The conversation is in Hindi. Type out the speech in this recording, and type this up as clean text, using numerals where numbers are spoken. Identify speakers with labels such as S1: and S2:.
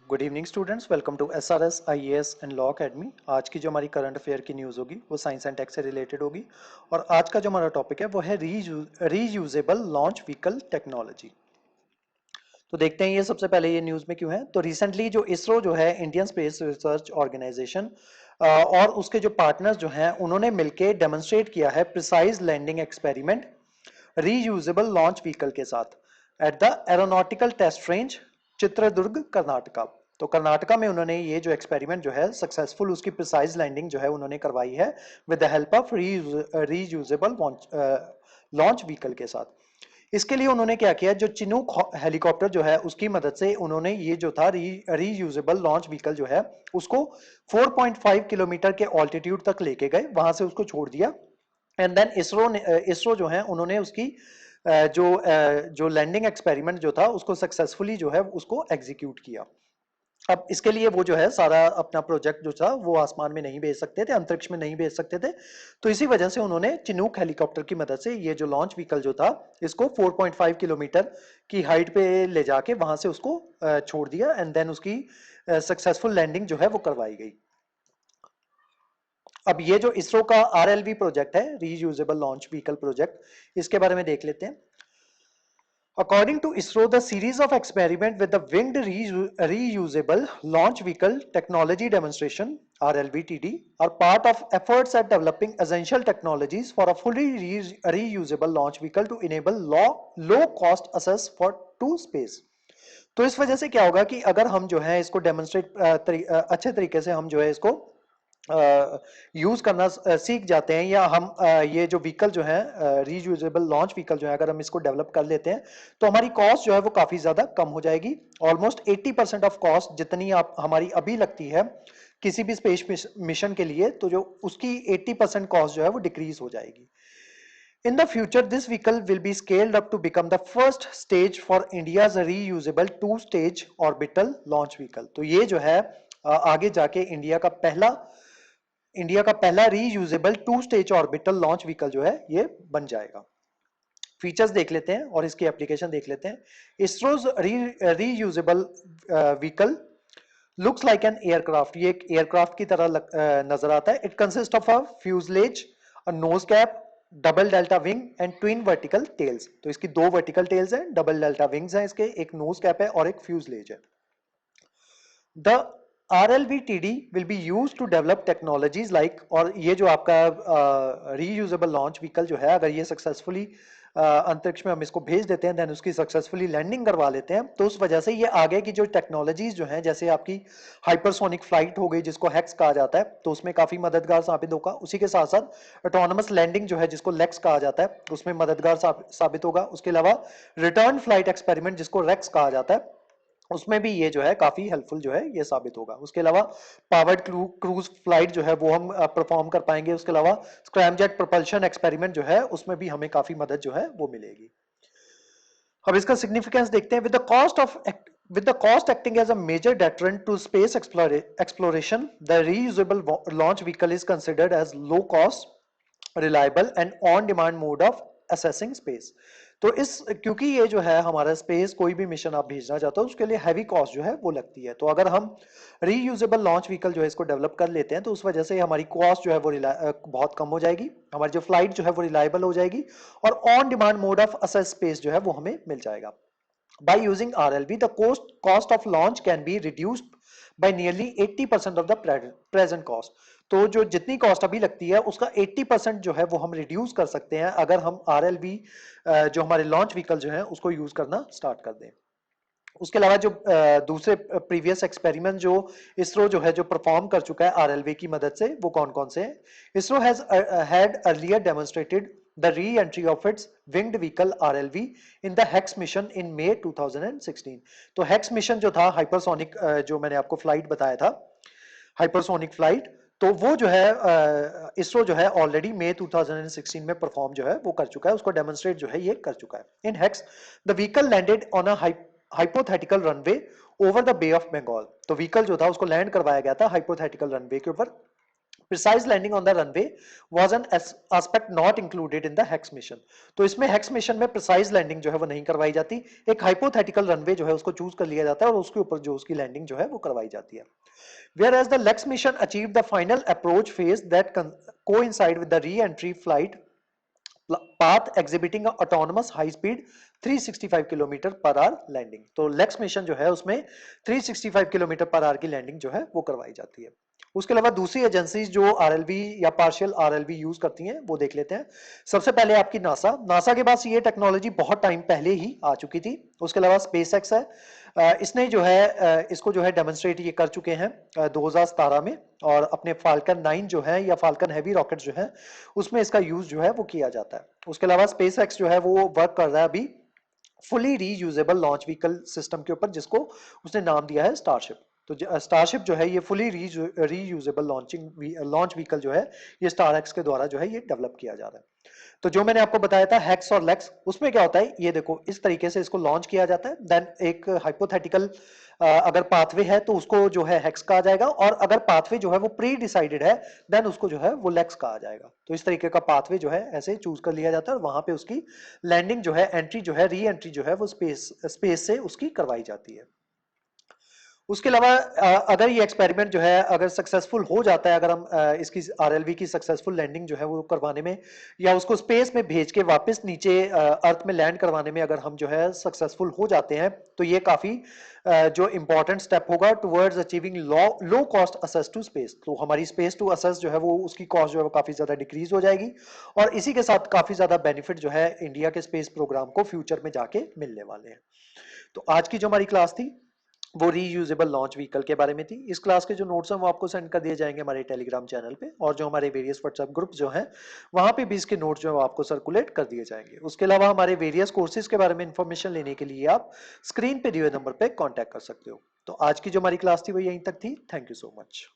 S1: Good evening students, welcome to SRS IAS and law academy. आज की जो हमारी करंट अफेयर की न्यूज़ होगी वो साइंस एंड टेक से रिलेटेड होगी। और आज का जो हमारा टॉपिक है वो है रीयूजेबल लॉन्च व्हीकल टेक्नोलॉजी। तो देखते हैं ये सबसे पहले ये न्यूज़ में क्यों है। तो रिसेंटली जो इसरो जो है इंडियन स्पेस रिसर्च ऑर्गेनाइजेशन और उसके जो पार्टनर्स जो हैं उन्होंने मिलकर डेमोन्स्ट्रेट किया है precise landing experiment reusable launch vehicle के साथ at the aeronautical test range Chitradurga Karnataka. तो कर्नाटका में उन्होंने ये जो एक्सपेरिमेंट जो है सक्सेसफुल उसकी प्रिसाइज लैंडिंग जो है उन्होंने करवाई है with the help of reusable launch vehicle के साथ। इसके लिए उन्होंने क्या किया, जो चिनूक हेलीकॉप्टर जो है उसकी मदद से उन्होंने ये जो था रीयूजेबल लॉन्च व्हीकल जो है उसको 4.5 किलोमीटर के ऑल्टीट्यूड तक लेके गए, वहां से उसको छोड़ दिया। एंड देन इसरो जो है उन्होंने उसकी जो लैंडिंग एक्सपेरिमेंट जो था उसको सक्सेसफुली जो है उसको एग्जीक्यूट किया। अब इसके लिए वो जो है सारा अपना प्रोजेक्ट जो था वो आसमान में नहीं भेज सकते थे, अंतरिक्ष में नहीं भेज सकते थे। तो इसी वजह से उन्होंने चिनूक हेलीकॉप्टर की मदद से ये जो लॉन्च व्हीकल जो था इसको 4.5 किलोमीटर की हाइट पे ले जाके वहां से उसको छोड़ दिया एंड देन उसकी सक्सेसफुल लैंडिंग जो है वो करवाई गई। अब ये जो इसरो का आरएलवी प्रोजेक्ट है, रीयूजेबल लॉन्च व्हीकल प्रोजेक्ट, इसके बारे में देख लेते हैं। According to ISRO, the series of experiment with the winged reusable launch vehicle technology demonstration (RLVTD) are part of efforts at developing essential technologies for a fully reusable launch vehicle to enable low cost access for to space. तो इस वजह से क्या होगा कि अगर हम जो है इसको डेमोन्स्ट्रेट अच्छे तरीके से हम जो है इसको यूज करना सीख जाते हैं, या हम ये जो व्हीकल जो है रीयूजेबल लॉन्च व्हीकल जो है अगर हम इसको डेवलप कर लेते हैं तो हमारी कॉस्ट जो है वो काफी ज्यादा कम हो जाएगी। ऑलमोस्ट 80% ऑफ कॉस्ट जितनी आप हमारी अभी लगती है किसी भी स्पेस मिशन के लिए, तो जो उसकी 80% कॉस्ट जो है वो डिक्रीज हो जाएगी। In the future, this vehicle will be scaled up to become the first stage for India's reusable two-stage orbital launch vehicle. तो ये जो है आगे जाके इंडिया का पहला reusable two stage orbital launch vehicle जो है ये बन जाएगा। फीचर्स देख लेते हैं और इसकी एप्लीकेशन देख लेते हैं। ISRO's reusable vehicle looks like an aircraft, ये एक एयरक्राफ्ट की तरह नजर आता है। It consist of a fuselage, a nose cap, double delta wing and twin vertical tails. तो इसकी दो वर्टिकल टेल्स हैं, डबल डेल्टा विंग्स हैं इसके, एक नोज कैप है और एक फ्यूजलेज है। The RLVTD will be used to develop technologies like, और ये जो आपका रीयूजेबल लॉन्च व्हीकल जो है अगर ये सक्सेसफुली अंतरिक्ष में हम इसको भेज देते हैं, देन उसकी सक्सेसफुली लैंडिंग करवा लेते हैं, तो उस वजह से ये आगे की जो टेक्नोलॉजीज जो हैं जैसे आपकी हाइपरसोनिक फ्लाइट हो गई जिसको हेक्स कहा जाता है, तो उसमें काफी मददगार साबित होगा। उसी के साथ साथ ऑटोनमस लैंडिंग जो है जिसको लेक्स कहा जाता है उसमें मददगार साबित होगा। उसके अलावा रिटर्न फ्लाइट एक्सपेरिमेंट जिसको रेक्स कहा जाता है उसमें भी ये जो है काफी हेल्पफुल जो है ये साबित होगा। उसके अलावा पावर्ड क्रूज फ्लाइट जो है वो हम परफॉर्म कर पाएंगे। उसके अलावा स्क्रैमजेट प्रोपल्शन एक्सपेरिमेंट जो है उसमें भी हमें काफी मदद जो है वो मिलेगी। अब इसका सिग्निफिकेंस देखते हैं। With the cost acting as a major deterrent to space exploration, the reusable launch vehicle is considered as low cost, reliable and on demand mode of assessing space. तो इस क्योंकि ये जो है हमारा स्पेस कोई भी मिशन आप भेजना चाहते हो उसके लिए हैवी कॉस्ट जो है वो लगती है, तो अगर हम रीयूजेबल लॉन्च व्हीकल जो है इसको डेवलप कर लेते हैं तो उस वजह से हमारी कॉस्ट जो है वो बहुत कम हो जाएगी, हमारी जो फ्लाइट जो है वो रिलायबल हो जाएगी और on demand mode of assess space जो है वो हमें मिल जाएगा। By using RLV, the cost of launch can be reduced by nearly 80% of the present cost. तो जो जितनी कॉस्ट अभी लगती है उसका 80% जो है वो हम रिड्यूस कर सकते हैं अगर हम RLV जो हमारे लॉन्च व्हीकल जो है उसको यूज करना स्टार्ट कर दें। उसके अलावा जो दूसरे प्रीवियस एक्सपेरिमेंट जो इसरो जो है जो परफॉर्म कर चुका है आरएलवी की मदद से, वो कौन कौन से हैं? ISRO has had earlier demonstrated the re entry of its winged vehicle RLV in the HEX mission in May 2016। तो हेक्स मिशन जो था हाइपरसोनिक, जो मैंने आपको फ्लाइट बताया था हाइपरसोनिक फ्लाइट, तो वो जो है इसरो जो है ऑलरेडी मई 2016 में परफॉर्म जो है वो कर चुका है, उसको डेमोन्स्ट्रेट जो है ये कर चुका है। In HEX the vehicle landed on a hypothetical runway over the Bay of Bengal. तो व्हीकल जो था उसको लैंड करवाया गया था हाइपोथेटिकल रनवे के ऊपर Precise landing on the runway was an aspect not included in the HEX mission. तो इसमें HEX mission में precise landing जो है वो नहीं करवाई जाती, एक hypothetical runway जो है उसको चूज कर लिया जाता है और उसके ऊपर जो उसकी लैंडिंग जो है वो करवाई जाती है. Whereas the LEX mission achieved the final approach phase that coincide with the re-entry flight path exhibiting a autonomous high speed 365 kilometre पर आवर लैंडिंग. तो लेक्स मिशन जो है उसमें 365 किलोमीटर पर आवर की लैंडिंग जो है वो करवाई जाती है. उसके अलावा दूसरी एजेंसीज जो आरएलवी या पार्शियल आरएलवी यूज करती हैं वो देख लेते हैं. सबसे पहले आपकी नासा के पास ये टेक्नोलॉजी बहुत टाइम पहले ही आ चुकी थी. उसके अलावा स्पेसएक्स है, इसने जो है इसको जो है डेमोन्स्ट्रेट ये कर चुके हैं 2017 में, और अपने फाल्कन 9 जो है या फाल्कन हैवी रॉकेट जो है उसमें इसका यूज जो है वो किया जाता है. उसके अलावा स्पेसएक्स जो है वो वर्क कर रहा है अभी fully reusable launch vehicle system के ऊपर, जिसको उसने नाम दिया है स्टारशिप. तो स्टारशिप जो है ये फुली रीयूजेबल लॉन्च व्हीकल जो है ये स्टारएक्स के द्वारा जो है ये डेवलप किया जा रहा है. तो जो मैंने आपको बताया था हेक्स और लेक्स, उसमें क्या होता है ये देखो, इस तरीके से इसको लॉन्च किया जाता है. देन एक हाइपोथेटिकल अगर पाथवे है तो उसको जो है हेक्स कहा जाएगा, और अगर पाथवे जो है वो प्री डिसाइडेड है देन उसको जो है वो लेक्स कहा जाएगा. तो इस तरीके का पाथवे जो है ऐसे चूज कर लिया जाता है और वहां पे उसकी लैंडिंग जो है, एंट्री जो है, री एंट्री जो है वो स्पेस से उसकी करवाई जाती है. उसके अलावा अगर ये एक्सपेरिमेंट जो है अगर सक्सेसफुल हो जाता है, अगर हम इसकी आरएलवी की सक्सेसफुल लैंडिंग जो है वो करवाने में, या उसको स्पेस में भेज के वापस नीचे अर्थ में लैंड करवाने में अगर हम जो है सक्सेसफुल हो जाते हैं, तो ये काफी जो इंपॉर्टेंट स्टेप होगा towards achieving low cost access to space. तो हमारी स्पेस टू असेस जो है वो उसकी कॉस्ट जो है वो काफी ज्यादा डिक्रीज हो जाएगी, और इसी के साथ काफी ज्यादा बेनिफिट जो है इंडिया के स्पेस प्रोग्राम को फ्यूचर में जाके मिलने वाले हैं. तो आज की जो हमारी क्लास थी वो रीयूजेबल लॉन्च व्हीकल के बारे में थी. इस क्लास के जो नोट्स हैं वो आपको सेंड कर दिए जाएंगे हमारे टेलीग्राम चैनल पे, और जो हमारे वेरियस व्हाट्सएप ग्रुप जो हैं वहां पे भी इसके नोट्स जो है आपको सर्कुलेट कर दिए जाएंगे. उसके अलावा हमारे वेरियस कोर्सेज के बारे में इंफॉर्मेशन लेने के लिए आप स्क्रीन पे दिए हुए नंबर पे कॉन्टैक्ट कर सकते हो. तो आज की जो हमारी क्लास थी वो यहीं तक थी. Thank you so much.